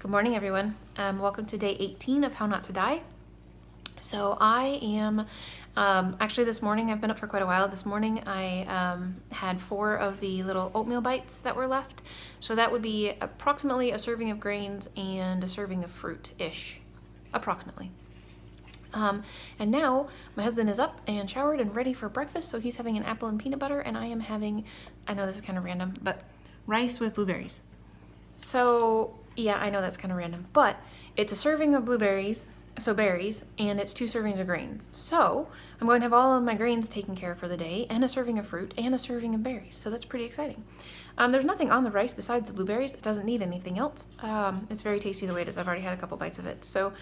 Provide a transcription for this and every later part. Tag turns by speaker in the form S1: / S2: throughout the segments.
S1: Good morning, everyone. Welcome to day 18 of How Not to Die. So I am, actually this morning, I've been up for quite a while. This morning I had 4 of the little oatmeal bites that were left. So that would be approximately a serving of grains and a serving of fruit-ish, approximately. And now my husband is up and showered and ready for breakfast. So he's having an apple and peanut butter, and I am having, I know this is kind of random, but rice with blueberries. So yeah, I know that's kind of random, but it's a serving of blueberries, so berries, and it's 2 servings of grains. So I'm going to have all of my grains taken care of for the day, and a serving of fruit, and a serving of berries. So that's pretty exciting. There's nothing on the rice besides the blueberries. It doesn't need anything else. It's very tasty the way it is. I've already had a couple bites of it. So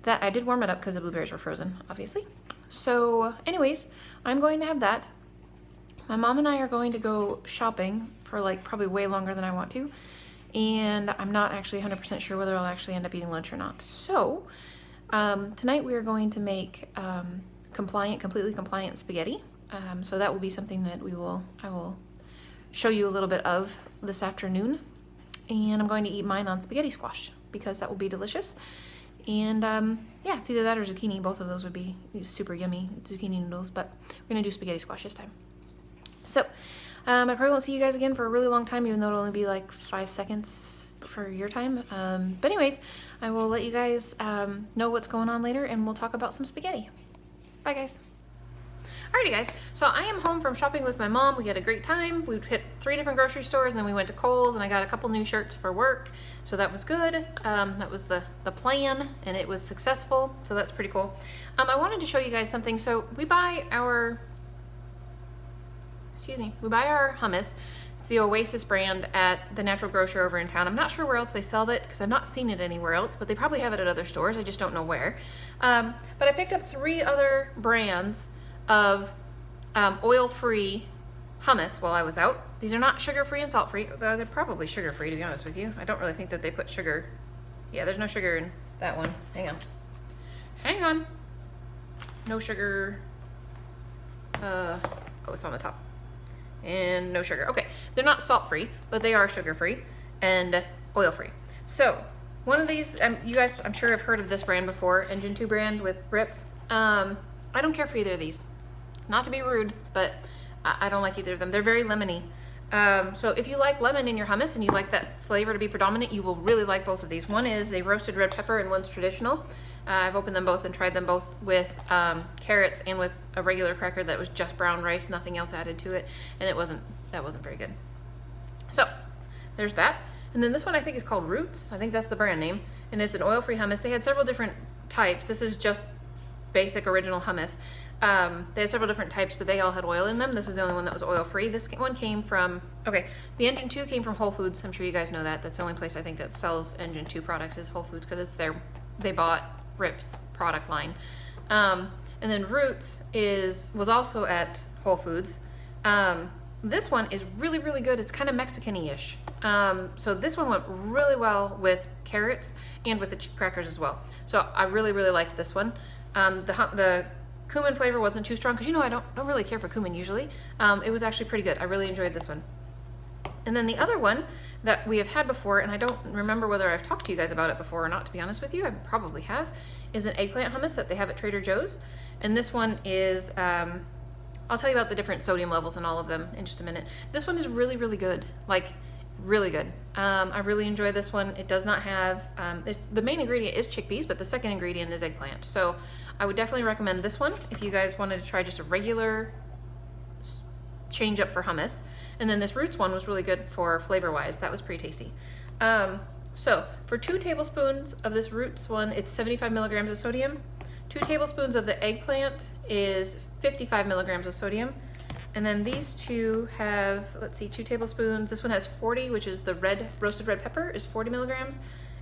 S1: that I did warm it up because the blueberries were frozen, obviously. So anyways, I'm going to have that. My mom and I are going to go shopping for like probably way longer than I want to. And I'm not actually 100% sure whether I'll actually end up eating lunch or not. So tonight we are going to make completely compliant spaghetti. So that will be something that I will show you a little bit of this afternoon. And I'm going to eat mine on spaghetti squash because that will be delicious. And yeah, it's either that or zucchini. Both of those would be super yummy zucchini noodles, but we're gonna do spaghetti squash this time. So I probably won't see you guys again for a really long time, even though it'll only be like 5 seconds for your time. But anyways, I will let you guys know what's going on later, and we'll talk about some spaghetti. Bye, guys. Alrighty, guys. So I am home from shopping with my mom. We had a great time. We hit 3 different grocery stores, and then we went to Kohl's, and I got a couple new shirts for work. So that was good. That was the plan, and it was successful. So that's pretty cool. I wanted to show you guys something. So we buy our hummus. It's the Oasis brand at the Natural Grocer over in town. I'm not sure where else they sell it because I've not seen it anywhere else, but they probably have it at other stores. I just don't know where. But I picked up 3 other brands of oil-free hummus while I was out. These are not sugar-free and salt-free, though they're probably sugar-free, to be honest with you. I don't really think that they put sugar. Yeah, there's no sugar in that one. Hang on. No sugar. Oh, it's on the top. And no sugar. Okay, they're not salt-free, but they are sugar-free and oil-free. So one of these, you guys, I'm sure have heard of this brand before, Engine 2 brand with Rip. I don't care for either of these. Not to be rude, but I don't like either of them. They're very lemony. So if you like lemon in your hummus and you like that flavor to be predominant, you will really like both of these. One is a roasted red pepper and one's traditional. I've opened them both and tried them both with carrots and with a regular cracker that was just brown rice, nothing else added to it, and that wasn't very good. So there's that. And then this one I think is called Roots. I think that's the brand name, and it's an oil-free hummus. They had several different types. This is just basic original hummus. They had several different types, but they all had oil in them. This is the only one that was oil-free. This one came from, okay, the Engine 2 came from Whole Foods. I'm sure you guys know that. That's the only place I think that sells Engine 2 products is Whole Foods because it's they bought Rip's product line. And then Roots was also at Whole Foods. This one is really, really good. It's kind of Mexican-ish. So this one went really well with carrots and with the crackers as well. So I really, really liked this one. The cumin flavor wasn't too strong because I don't really care for cumin usually. It was actually pretty good. I really enjoyed this one. And then the other one that we have had before, and I don't remember whether I've talked to you guys about it before or not, to be honest with you, I probably have, is an eggplant hummus that they have at Trader Joe's. And this one is, I'll tell you about the different sodium levels in all of them in just a minute. This one is really, really good, like really good. I really enjoy this one. It does not have, the main ingredient is chickpeas, but the second ingredient is eggplant. So I would definitely recommend this one if you guys wanted to try just a regular change up for hummus. And then this Roots one was really good for flavor-wise. That was pretty tasty. So for 2 tablespoons of this Roots one, it's 75 milligrams of sodium. 2 tablespoons of the eggplant is 55 milligrams of sodium. And then these 2 have, let's see, 2 tablespoons. This one has 40, which is the roasted red pepper, is 40 milligrams.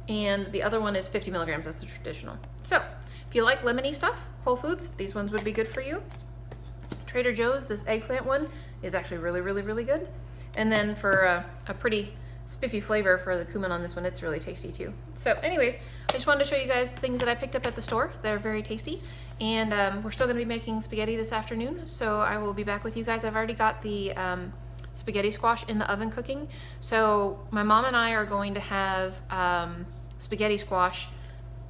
S1: And the other one is 50 milligrams, that's the traditional. So if you like lemony stuff, Whole Foods, these ones would be good for you. Trader Joe's, this eggplant one is actually really, really, really good. And then for a pretty spiffy flavor for the cumin on this one, it's really tasty too. So anyways, I just wanted to show you guys things that I picked up at the store that are very tasty. And we're still gonna be making spaghetti this afternoon, so I will be back with you guys. I've already got the spaghetti squash in the oven cooking. So my mom and I are going to have spaghetti squash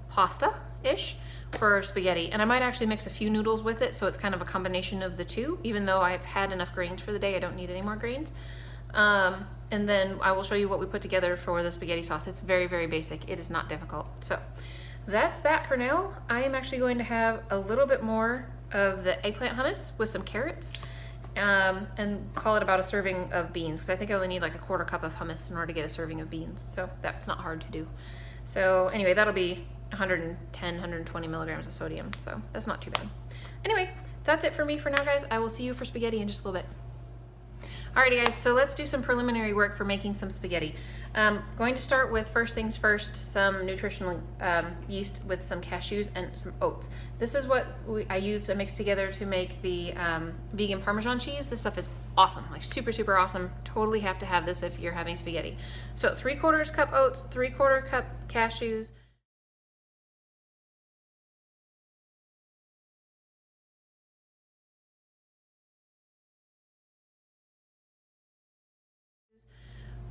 S1: pasta-ish for spaghetti. And I might actually mix a few noodles with it, so it's kind of a combination of the two. Even though I've had enough grains for the day, I don't need any more grains. And then I will show you what we put together for the spaghetti sauce. It's very, very basic. It is not difficult. So that's that for now. I am actually going to have a little bit more of the eggplant hummus with some carrots, and call it about a serving of beans, because I think I only need like a 1/4 cup of hummus in order to get a serving of beans. So that's not hard to do. So anyway, that'll be 110, 120 milligrams of sodium. So that's not too bad. Anyway, that's it for me for now, guys. I will see you for spaghetti in just a little bit. Alrighty guys, so let's do some preliminary work for making some spaghetti. Going to start with, first things first, some nutritional yeast with some cashews and some oats. This is what I use, mix together to make the vegan Parmesan cheese. This stuff is awesome, like super, super awesome. Totally have to have this if you're having spaghetti. So 3/4 cup oats, 3/4 cup cashews,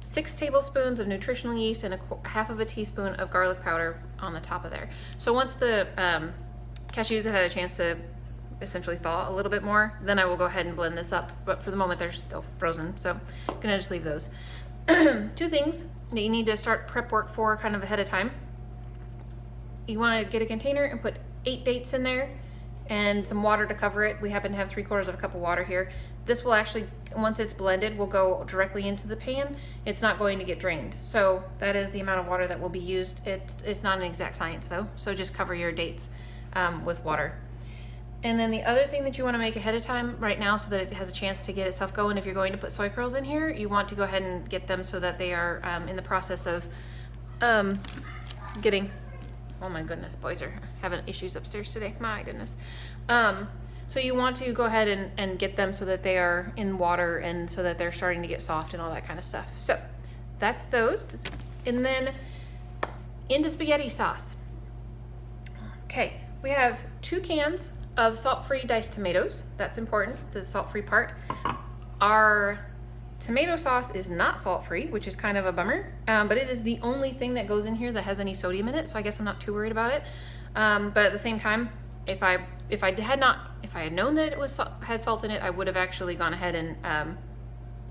S1: 6 tablespoons of nutritional yeast, and 1/2 teaspoon of garlic powder on the top of there. So once the cashews have had a chance to essentially thaw a little bit more, then I will go ahead and blend this up. But for the moment, they're still frozen, so I'm gonna just leave those. 2 things that you need to start prep work for kind of ahead of time. You wanna get a container and put 8 dates in there and some water to cover it. We happen to have 3/4 cup of water here. This will actually, once it's blended, will go directly into the pan. It's not going to get drained. So that is the amount of water that will be used. It's not an exact science though, so just cover your dates with water. And then the other thing that you want to make ahead of time right now, so that it has a chance to get itself going, if you're going to put soy curls in here, you want to go ahead and get them so that they are in the process of getting, oh my goodness, boys are having issues upstairs today, my goodness. So you want to go ahead and get them so that they are in water and so that they're starting to get soft and all that kind of stuff. So that's those. And then into spaghetti sauce. Okay, we have 2 cans of salt-free diced tomatoes. That's important, the salt-free part. Our tomato sauce is not salt-free, which is kind of a bummer, but it is the only thing that goes in here that has any sodium in it, so I guess I'm not too worried about it. But at the same time, if I had known that it had salt in it, I would have actually gone ahead and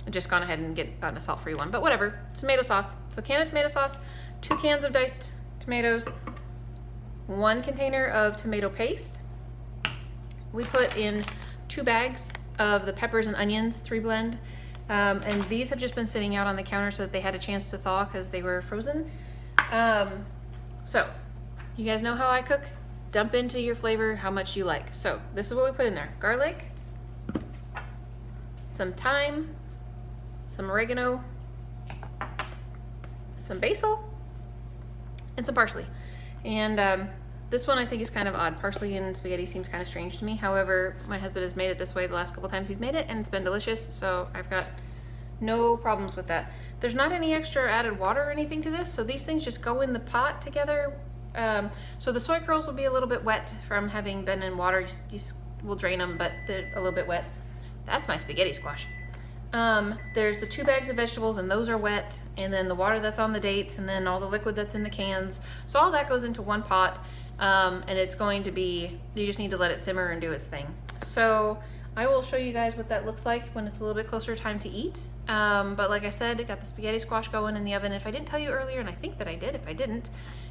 S1: gotten a salt-free one. But whatever, tomato sauce. So can of tomato sauce, 2 cans of diced tomatoes, 1 container of tomato paste. We put in 2 bags of the peppers and onions 3-blend. And these have just been sitting out on the counter so that they had a chance to thaw because they were frozen. So you guys know how I cook. Dump into your flavor how much you like. So this is what we put in there: garlic, some thyme, some oregano, some basil, and some parsley. And this one I think is kind of odd. Parsley in spaghetti seems kind of strange to me. However, my husband has made it this way the last couple times he's made it, and it's been delicious, so I've got no problems with that. There's not any extra added water or anything to this, so these things just go in the pot together. So the soy curls will be a little bit wet from having been in water. You will drain them, but they're a little bit wet. That's my spaghetti squash. There's the 2 bags of vegetables, and those are wet, and then the water that's on the dates, and then all the liquid that's in the cans. So all that goes into one pot, and it's going to be, you just need to let it simmer and do its thing. So I will show you guys what that looks like when it's a little bit closer time to eat. But like I said, I got the spaghetti squash going in the oven. If I didn't tell you earlier, and I think that I did, if I didn't,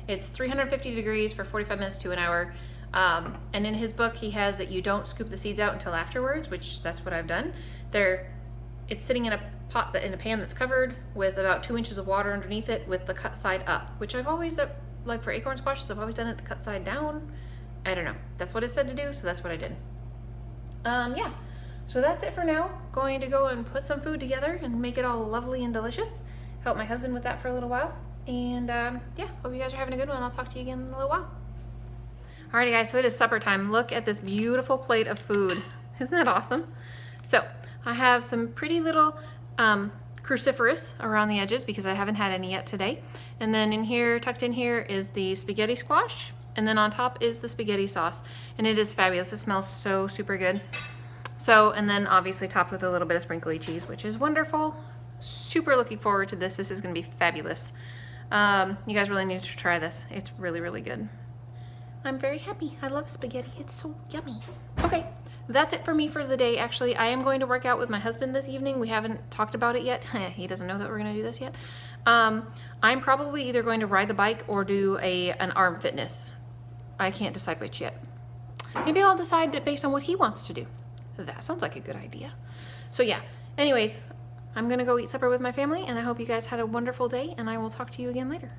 S1: it's 350 degrees for 45 minutes to an hour. And in his book, he has that you don't scoop the seeds out until afterwards, which that's what I've done. It's sitting in a pot, in a pan that's covered with about 2 inches of water underneath it with the cut side up, which I've always, like for acorn squashes, I've always done it the cut side down. I don't know. That's what it said to do, so that's what I did. Yeah, so that's it for now. Going to go and put some food together and make it all lovely and delicious. Help my husband with that for a little while. And yeah, hope you guys are having a good one. I'll talk to you again in a little while. Alrighty guys, so it is supper time. Look at this beautiful plate of food. Isn't that awesome? So I have some pretty little cruciferous around the edges because I haven't had any yet today. And then in here, tucked in here, is the spaghetti squash. And then on top is the spaghetti sauce. And it is fabulous. It smells so super good. So, and then obviously topped with a little bit of sprinkly cheese, which is wonderful. Super looking forward to this. This is gonna be fabulous. You guys really need to try this. It's really, really good. I'm very happy. I love spaghetti. It's so yummy. Okay, that's it for me for the day. Actually, I am going to work out with my husband this evening. We haven't talked about it yet. He doesn't know that we're going to do this yet. I'm probably either going to ride the bike or do an arm fitness. I can't decide which yet. Maybe I'll decide based on what he wants to do. That sounds like a good idea. So yeah, anyways, I'm going to go eat supper with my family, and I hope you guys had a wonderful day, and I will talk to you again later.